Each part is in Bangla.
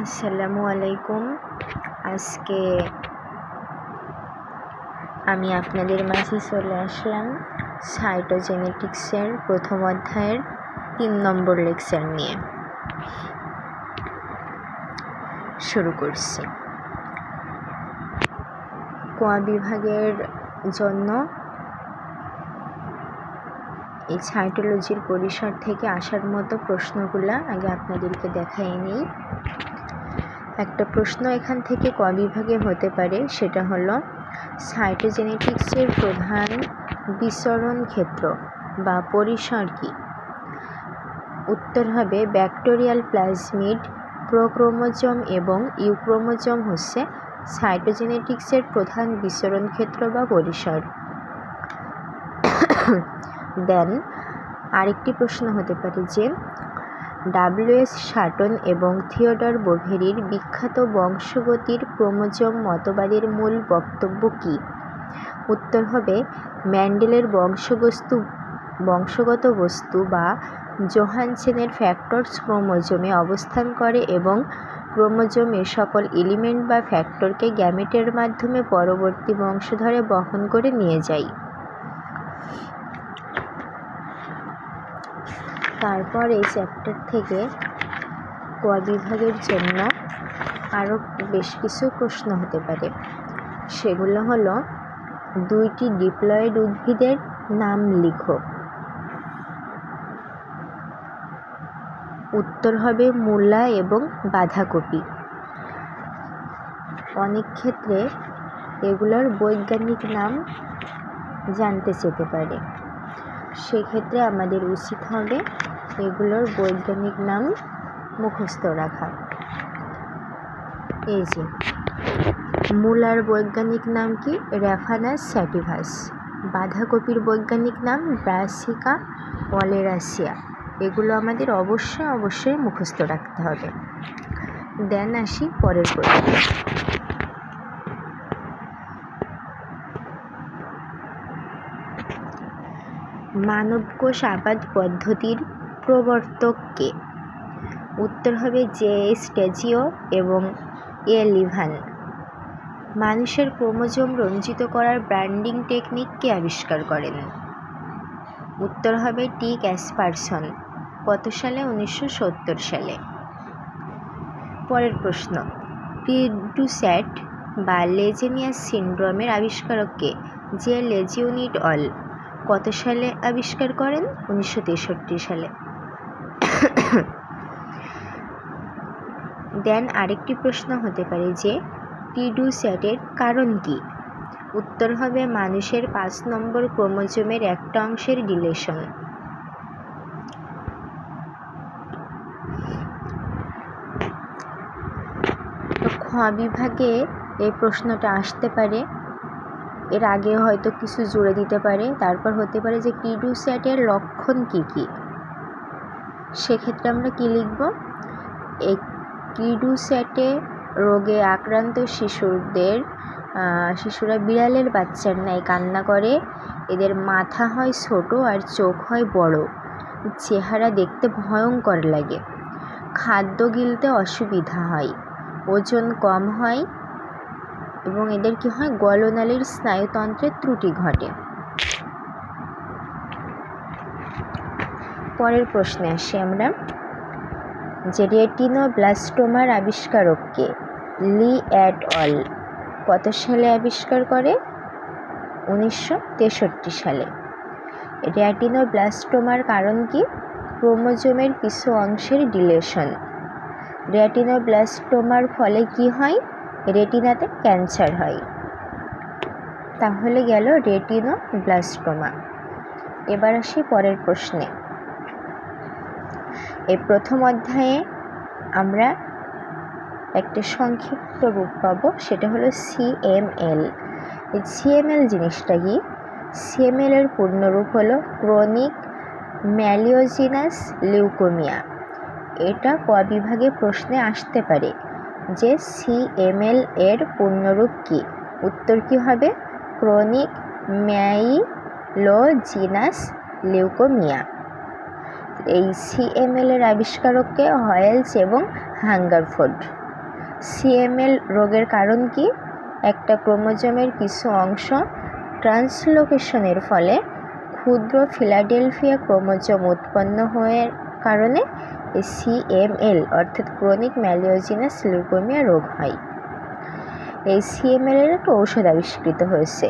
আসসালামু আলাইকুম। আজকে আমি আপনাদের মাঝে চলে আসলাম সাইটোজেনেটিক্সের প্রথম অধ্যায়ের 3 নম্বর লেকচার নিয়ে। শুরু করছি। ক বিভাগের জন্য এই সাইটোলজির পরিসর থেকে আসার মতো প্রশ্নগুলা আগে আপনাদেরকে দেখাই নিই। একটা প্রশ্ন এখান থেকে ক বিভাগে হতে পারে, সেটা হলো সাইটোজেনেটিক্সের প্রধান বিচরণ ক্ষেত্র বা পরিসর কী? উত্তর হবে ব্যাকটেরিয়াল প্লাজমিড, প্রোক্রোমোজোম এবং ইউক্রোমোজোম হচ্ছে সাইটোজেনেটিক্সের প্রধান বিচরণ ক্ষেত্র বা পরিসর। দেন আরেকটি প্রশ্ন হতে পারে যে ডাব্লিউ.এস. শাটন এবং থিওডর বোভেরির বিখ্যাত বংশগতির ক্রোমোজোম মতবাদের মূল বক্তব্য কী? উত্তর হবে মেন্ডেলের বংশগত বস্তু বা জোহানসেনের ফ্যাক্টরস ক্রোমোজোমে অবস্থান করে এবং ক্রোমোজোমের সকল এলিমেন্ট বা ফ্যাক্টরকে গ্যামেটের মাধ্যমে পরবর্তী বংশধরে বহন করে নিয়ে যায়। তারপর এই চ্যাপ্টার থেকে ক বিভাগের জন্য আরও বেশ কিছু প্রশ্ন হতে পারে। সেগুলো হলো 2টি ডিপ্লয়েড উদ্ভিদের নাম লিখো। উত্তর হবে মূলা এবং বাঁধাকপি। অনেক ক্ষেত্রে এগুলোর বৈজ্ঞানিক নাম জানতে চেতে পারে, সেক্ষেত্রে আমাদের উচিত হবে এগুলোর বৈজ্ঞানিক নাম মুখস্থ রাখা। এই যে মূলার বৈজ্ঞানিক নাম কি? র্যাফানাস স্যাটিভাস। বাঁধাকপির বৈজ্ঞানিক নাম ব্রাসিকা ওলেরাসিয়া। এগুলো আমাদের অবশ্যই মুখস্থ রাখতে হবে। দেন আসি পরের প্রশ্ন। মানবকোষ আবাদ পদ্ধতির প্রবর্তক কে? উত্তর হবে জে.এস. টেজিও এবং এ. লিভান। মানুষের ক্রোমোজোম রঞ্জিত করার ব্র্যান্ডিং টেকনিক কে আবিষ্কার করেন? উত্তর হবে টি. ক্যাসপারসন। কত সালে? 1970 সালে। পরের প্রশ্ন, প্রি-ডু-স্যাট বা লেজেনিয়াস সিন্ড্রোমের আবিষ্কারক কে? জে. লেজিওনিড অল। কত সালে আবিষ্কার করেন? 1963 সালে। দেন আরেকটি প্রশ্ন হতে পারে যে প্রি-ডু-স্যাটের কারণ কি? উত্তর হবে মানুষের 5 নম্বর ক্রোমোজোমের একটা অংশের ডিলেশন। তো খ বিভাগে এই প্রশ্নটা আসতে পারে, এর আগে হয়তো কিছু জুড়ে দিতে পারে। তারপর হতে পারে যে প্রি-ডু-স্যাটের লক্ষণ কি কি? সেক্ষেত্রে আমরা কি লিখব? এই প্রি-ডু-স্যাটে রোগে আক্রান্ত শিশুরা বিড়ালের বাচ্চার ন্যায় কান্না করে। এদের মাথা হয় ছোট আর চোখ হয় বড়। চেহারা দেখতে ভয়ঙ্কর লাগে। খাদ্য গিলতে অসুবিধা হয়। ওজন কম হয় এবং এদের কি হয়? গলনালীর স্নায়ুতন্ত্রের ত্রুটি ঘটে। পরের প্রশ্নে আসি আমরা যে রেটিনোব্লাস্টোমার আবিষ্কারক কে? লি এট অল। কত সালে আবিষ্কার করে? 1963 সালে। রেটিনোব্লাস্টোমার কারণ কি? ক্রোমোজোমের কিছু অংশের ডিলেশন। রেটিনোব্লাস্টোমার ফলে কি হয়? রেটিনাতে ক্যান্সার হয়। তাহলে গেল রেটিনোব্লাস্টোমা। এবার আসি পরের প্রশ্নে। এই প্রথম অধ্যায়ে আমরা একটা সংক্ষিপ্ত রূপ পাবো, সেটা হলো CML। এই CML জিনিসটা কি? CML এর পূর্ণরূপ হলো ক্রনিক ম্যালিওজিনাস লিউকোমিয়া। এটা ক বিভাগে প্রশ্নে আসতে পারে যে CML এর পূর্ণরূপ কি? উত্তর কি হবে? Chronic myelogenous leukaemia. এই CML এর আবিষ্কারককে হয়েলস এবং হাঙ্গারফোর্ড। সিএমএল রোগের কারণ কি? একটা ক্রোমোজোমের কিছু অংশ ট্রান্সলোকেশনের ফলে ক্ষুদ্র ফিলাডেলফিয়া ক্রোমোজোম উৎপন্ন হওয়ার কারণে সিএমএল অর্থাৎ ক্রনিক ম্যালিওজিনাস লিউকেমিয়া রোগ হয়। এই সিএমএল এর একটা ঔষধ আবিষ্কৃত হয়েছে,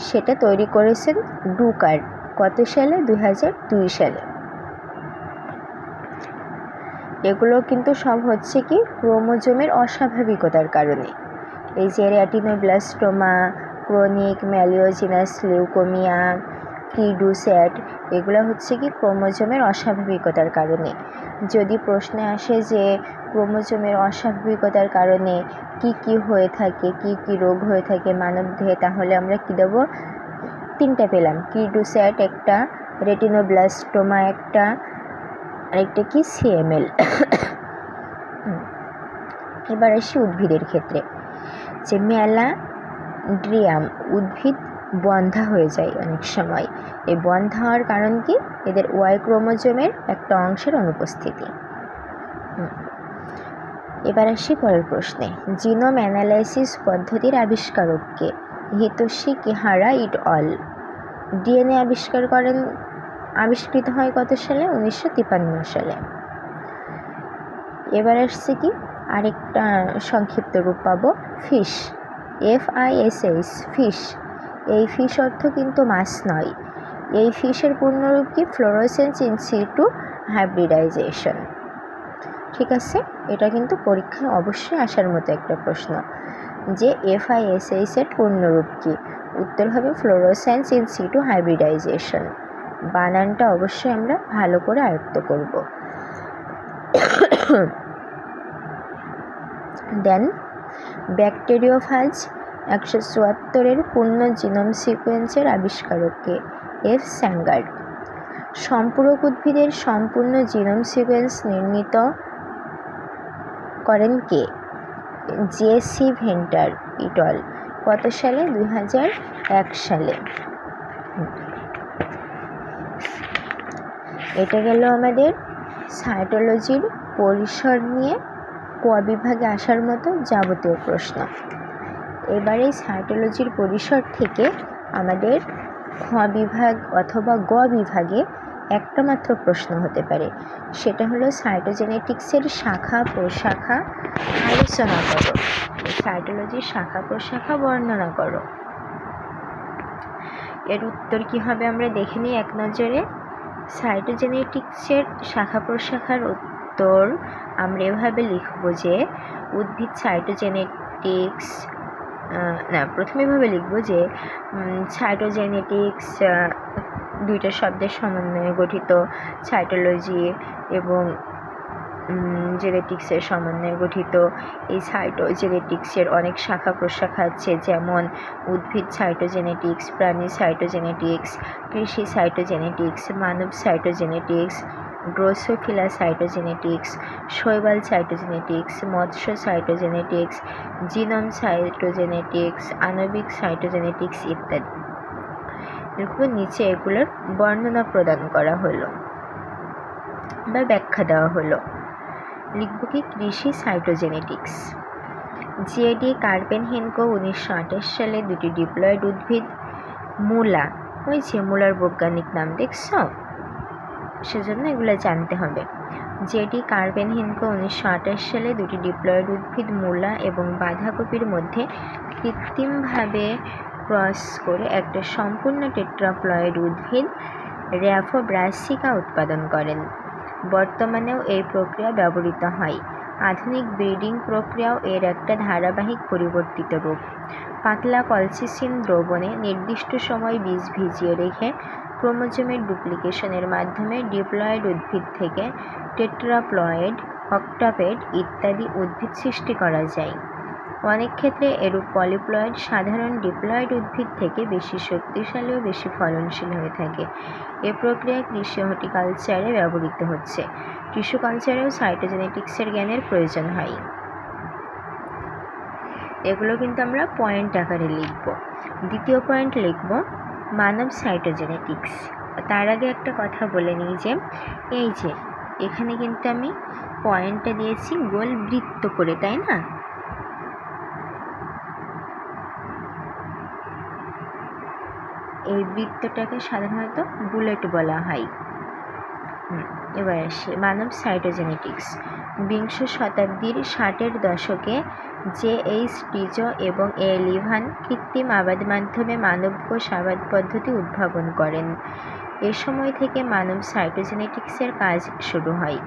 সেটা তৈরি করেছেন ডুকার। কত সালে? 2002 সালে। এগুলো কিন্তু সব হচ্ছে কি ক্রোমোজোমের অস্বাভাবিকতার কারণে। এই যে রেটিনোব্লাস্টোমা, ক্রনিক ম্যালিওজিনাস লিউকেমিয়া, কিডুস্যাট, এগুলো হচ্ছে কি ক্রোমোজোমের অস্বাভাবিকতার কারণে। যদি প্রশ্নে আসে যে ক্রোমোজোমের অস্বাভাবিকতার কারণে কি কি হয়ে থাকে, কি কি রোগ হয়ে থাকে মানবদেহে, তাহলে আমরা কি দেব? 3টা পেলাম, কিডুস্যাট একটা, রেটিনোব্লাস্টোমা একটা, আরেকটা কি সিএমএল। এবার আসি উদ্ভিদের ক্ষেত্রে, যে ম্যালাড্রিয়াম উদ্ভিদ বন্ধ্যা হয়ে যায় অনেক সময়। এই বন্ধ্যা হওয়ার কারণ কি? এদের ওয়াই ক্রোমোজোমের একটা অংশের অনুপস্থিতি। এবার আসি পরের প্রশ্নে, জিনোম অ্যানালাইসিস পদ্ধতির আবিষ্কারক কে? হিতোশি কিহারা ইট অল। ডিএনএ আবিষ্কৃত হয় কত সালে? 1953 সালে। এবার আসছে কি আরেকটা সংক্ষিপ্ত রূপ পাবো, ফিশ, FISH, ফিশ। এই ফিশ অর্থ কিন্তু মাছ নয়। এই ফিশের পূর্ণরূপ কি? Fluorescence in situ hybridisation. ঠিক আছে, এটা কিন্তু পরীক্ষায় অবশ্যই আসার মতো একটা প্রশ্ন, যে FISH এর পূর্ণরূপ কি? উত্তর হবে ফ্লোরোসেন্স ইন সিটু হাইব্রিডাইজেশন। বানানটা অবশ্যই আমরা ভালো করে আয়ত্ত করব। দেন ব্যাকটেরিওফাজ 174 পূর্ণ জিনোম সিকোয়েন্সের আবিষ্কারক কে? F. স্যাঙ্গার। সম্পূরক উদ্ভিদের সম্পূর্ণ জিনোম সিকোয়েন্স নির্মিত করেন কে? JC ভেন্টার ইটল। কত সালে? 2001 সালে। এটা গেল আমাদের সাইটোলজির পরিসর নিয়ে ক বিভাগে আসার মতো যাবতীয় প্রশ্ন। এবারে সাইটোলজির পরিসর থেকে আমাদের খ বিভাগ অথবা গ বিভাগে একটা মাত্র প্রশ্ন হতে পারে, সেটা হলো সাইটোজেনেটিক্সের শাখা প্রশাখা আলোচনা করো। সাইটোলজির শাখা প্রশাখা বর্ণনা করো। এর উত্তর কি হবে আমরা দেখে নিই এক নজরে। সাইটোজেনেটিক্সের শাখা প্রশাখার উত্তর আমরা এভাবে লিখব যে উদ্ভিদ সাইটোজেনেটিক্স, প্রথমে এভাবে লিখব যে সাইটোজেনেটিক্স দুইটা শব্দের সমন্বয়ে গঠিত, সাইটোলজি এবং জেনেটিক্সের সমন্বয়ে গঠিত। এই সাইটোজেনেটিক্সের অনেক শাখা প্রশাখা আছে, যেমন উদ্ভিদ সাইটোজেনেটিক্স, প্রাণী সাইটোজেনেটিক্স, কৃষি সাইটোজেনেটিক্স, মানব সাইটোজেনেটিক্স, ড্রোসোফিলা সাইটোজেনেটিক্স, শৈবাল সাইটোজেনেটিক্স, মৎস্য সাইটোজেনেটিক্স, জিনোম সাইটোজেনেটিক্স, আণবিক সাইটোজেনেটিক্স ইত্যাদি। এরপর নিচে এগুলোর বর্ণনা প্রদান করা হলো বা ব্যাখ্যা দেওয়া হলো। লিখব কি? কৃষি সাইটোজেনেটিক্স। জেডি কার্পেনহেনকো 1928 সালে দুটি ডিপ্লয়েড উদ্ভিদ মূলা, ওই যে মূলার বৈজ্ঞানিক নাম দেখছ, সেজন্য এগুলো জানতে হবে। জেডি কার্পেনহেনকো 1928 সালে দুটি ডিপ্লয়েড উদ্ভিদ মূলা এবং বাঁধাকপির মধ্যে কৃত্রিমভাবে ক্রস করে একটা সম্পূর্ণ টেট্রাপ্লয়েড উদ্ভিদ র্যাফোব্রাসিকা উৎপাদন করেন। বর্তমানেও এই প্রক্রিয়া ব্যবহৃত হয়। আধুনিক ব্রিডিং প্রক্রিয়াও এর একটা ধারাবাহিক পরিবর্তিত রূপ। পাতলা কলসিসিন দ্রবণে নির্দিষ্ট সময় বীজ ভিজিয়ে রেখে ক্রোমোজোমের ডুপ্লিকেশনের মাধ্যমে ডিপ্লয়েড উদ্ভিদ থেকে টেট্রাপ্লয়েড, অক্টাপেড ইত্যাদি উদ্ভিদ সৃষ্টি করা যায়। অনেক ক্ষেত্রে এরূপ পলিপ্লয়েড সাধারণ ডিপ্লয়েড উদ্ভিদ থেকে বেশি শক্তিশালী ও বেশি ফলনশীল হয়ে থাকে। এ প্রক্রিয়া কৃষি হর্টিকালচারে ব্যবহৃত হচ্ছে। টিস্যু কালচারেও সাইটোজেনেটিক্সের জ্ঞানের প্রয়োজন হয়। এগুলো কিন্তু আমরা পয়েন্ট আকারে লিখব। দ্বিতীয় পয়েন্ট লিখব মানব সাইটোজেনেটিক্স। তার আগে একটা কথা বলে নিই যে এই যে এখানে কিন্তু আমি পয়েন্টটা দিয়েছি গোল বৃত্ত করে, তাই না? এই বৃত্তটাকে সাধারণত বুলেট বলা হয়। এবার আসে মানব সাইটোজেনেটিক্স। বিংশ শতাব্দীর 60-এর দশকে J.H. টিজো এবং A. লিভান কৃত্রিম আবাদ মাধ্যমে মানব কোষ আবাদ পদ্ধতি উদ্ভাবন করেন। এ সময় থেকে মানব সাইটোজেনেটিক্সের কাজ শুরু হয়।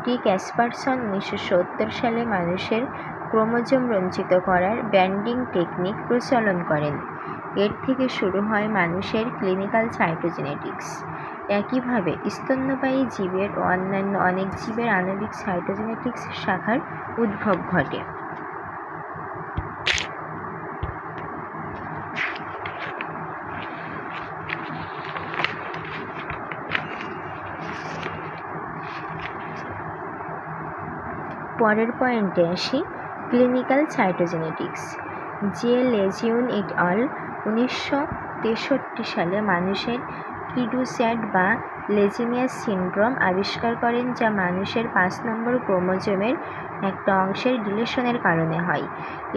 টি ক্যাসপারসন 1970 সালে মানুষের ক্রোমোজোম রঞ্জিত করার ব্যান্ডিং টেকনিক প্রচলন করেন। এর থেকে শুরু হয় মানুষের ক্লিনিক্যাল সাইটোজেনেটিক্স। একইভাবে স্তন্যপায়ী জীবের ও অন্যান্য অনেক জীবের আণবিক সাইটোজেনেটিক্স শাখার উদ্ভব ঘটে। পরের পয়েন্টে আসি, ক্লিনিক্যাল সাইটোজেনেটিক্স। জে লেজিউন ইট আল 1963 সালে মানুষের কিডুস্যাট বা লেজিনিয়াস সিনড্রোম আবিষ্কার করেন, যা মানুষের 5 নম্বর ক্রোমোজোমের একটা অংশের ডিলিশনের কারণে হয়।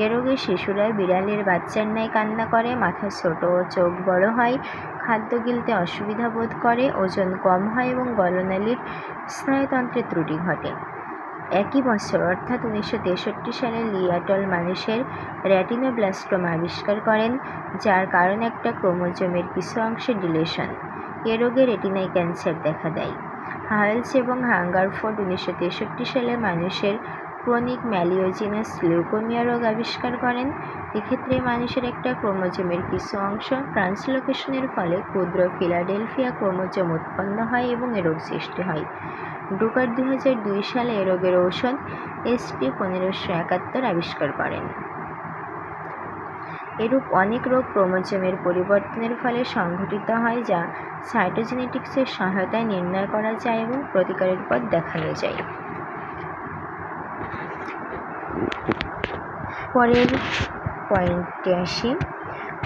এ রোগে শিশুরা বিড়ালের বাচ্চার ন্যায় কান্না করে, মাথা ছোট ও চোখ বড় হয়, খাদ্য গিলতে অসুবিধা বোধ করে, ওজন কম হয় এবং গলনালীর স্নায়ুতন্ত্রে ত্রুটি ঘটে। একই বছর অর্থাৎ 1963 সালে লিয়াটল মানুষের রেটিনোব্লাস্টোমা আবিষ্কার করেন, যার কারণ একটা ক্রোমোজোমের কিছু অংশের ডিলিশন। এ রোগে রেটিনায় ক্যান্সার দেখা দেয়। হাওয়েলস এবং হাঙ্গারফোর্ড 1963 সালে মানুষের ক্রনিক ম্যালিওজিনাস লিউকোমিয়া রোগ আবিষ্কার করেন। এক্ষেত্রে মানুষের একটা ক্রোমোজোমের কিছু অংশ ট্রান্সলোকেশনের ফলে ক্ষুদ্র ফিলাডেলফিয়া ক্রোমোজোম উৎপন্ন হয় এবং এ রোগ সৃষ্টি হয়। ডুকার 2002 সালে এ রোগের ঔষধ SP1571 আবিষ্কার করেন। এরূপ অনেক রোগ ক্রোমোজোমের পরিবর্তনের ফলে সংঘটিত হয়, যা সাইটোজেনেটিক্সের সহায়তায় নির্ণয় করা যায় এবং প্রতিকারের পথ দেখানো যায়। পরের পয়েন্টে আসি,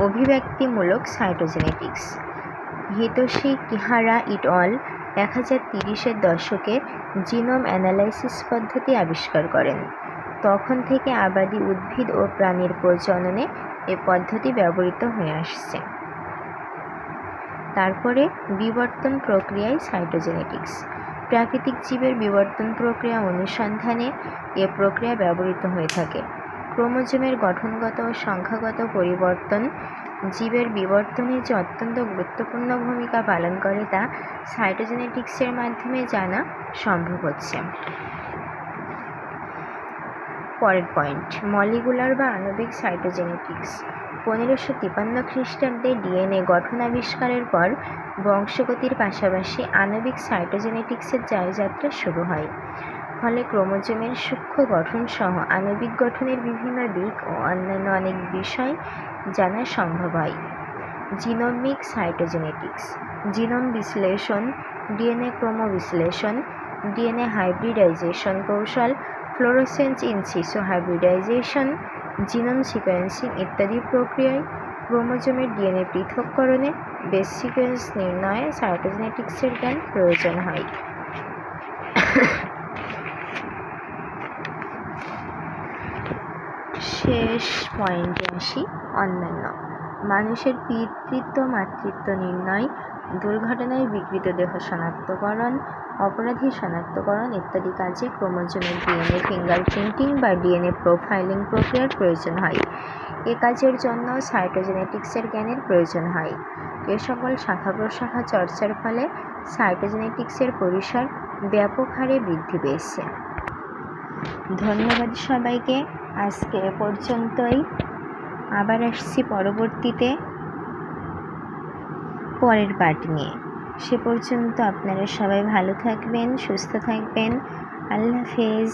অভিব্যক্তিমূলক সাইটোজেনেটিক্স। হিতোশি কিহারা ইট অল 1030-এর দশকে জিনোম অ্যানালাইসিস পদ্ধতি আবিষ্কার করেন। তখন থেকে আবাদি উদ্ভিদ ও প্রাণীর প্রজননে এ পদ্ধতি ব্যবহৃত হয়ে আসছে। তারপরে বিবর্তন প্রক্রিয়ায় সাইটোজেনেটিক্স। প্রাকৃতিক জীবের বিবর্তন প্রক্রিয়া অনুসন্ধানে এ প্রক্রিয়া ব্যবহৃত হয়ে থাকে। ক্রোমোজোমের গঠনগত ও সংখ্যাগত পরিবর্তন জীবের বিবর্তনে যে অত্যন্ত গুরুত্বপূর্ণ ভূমিকা পালন করে, তা সাইটোজেনেটিক্সের মাধ্যমে জানা সম্ভব হচ্ছে। পরের পয়েন্ট, মলিকুলার বা আণবিক সাইটোজেনেটিক্স। 1553 খ্রিস্টাব্দে ডিএনএ গঠন আবিষ্কারের পর বংশগতির পাশাপাশি আণবিক সাইটোজেনেটিক্সের জয়যাত্রা শুরু হয়। ফলে ক্রোমোজোমের সূক্ষ্ম গঠন সহ আণবিক গঠনের বিভিন্ন দিক ও অন্যান্য অনেক বিষয় জানা সম্ভব হয়। জিনোমিক সাইটোজেনেটিক্স। জিনোম বিশ্লেষণ, ডিএনএ ক্রোমো বিশ্লেষণ, ডিএনএ হাইব্রিডাইজেশন কৌশল, fluorescence in Sissu hybridization, genome sequencing ইত্যাদি প্রক্রিয়ায় ক্রোমোজোমের ডিএনএ পৃথককরণে বেস সিকোয়েন্স নির্ণয়ে সাইটোজেনেটিক্সের জ্ঞান প্রয়োজন হয়। শেষ পয়েন্টে আসি, অন্যান্য। মানুষের পিতৃত্ব মাতৃত্ব নির্ণয়, দুর্ঘটনায় বিকৃত দেহ শনাক্তকরণ, অপরাধী শনাক্তকরণ ইত্যাদি কাজে ক্রোমোজোমের ডিএনএ ফিঙ্গারপ্রিন্টিং বা ডিএনএ প্রোফাইলিং প্রক্রিয়ার প্রয়োজন হয়। এ কাজের জন্য সাইটোজেনেটিক্সের জ্ঞানের প্রয়োজন হয়। এ সকল শাখা প্রশাখা চর্চার ফলে সাইটোজেনেটিক্সের পরিসর ব্যাপক হারে বৃদ্ধি পেয়েছে। ধন্যবাদ সবাইকে। আজকে এ পর্যন্তই। আবার আসছি পরবর্তীতে পরের পার্ট নিয়ে। সে পর্যন্ত আপনারা সবাই ভালো থাকবেন, সুস্থ থাকবেন। আল্লাহ হাফেজ।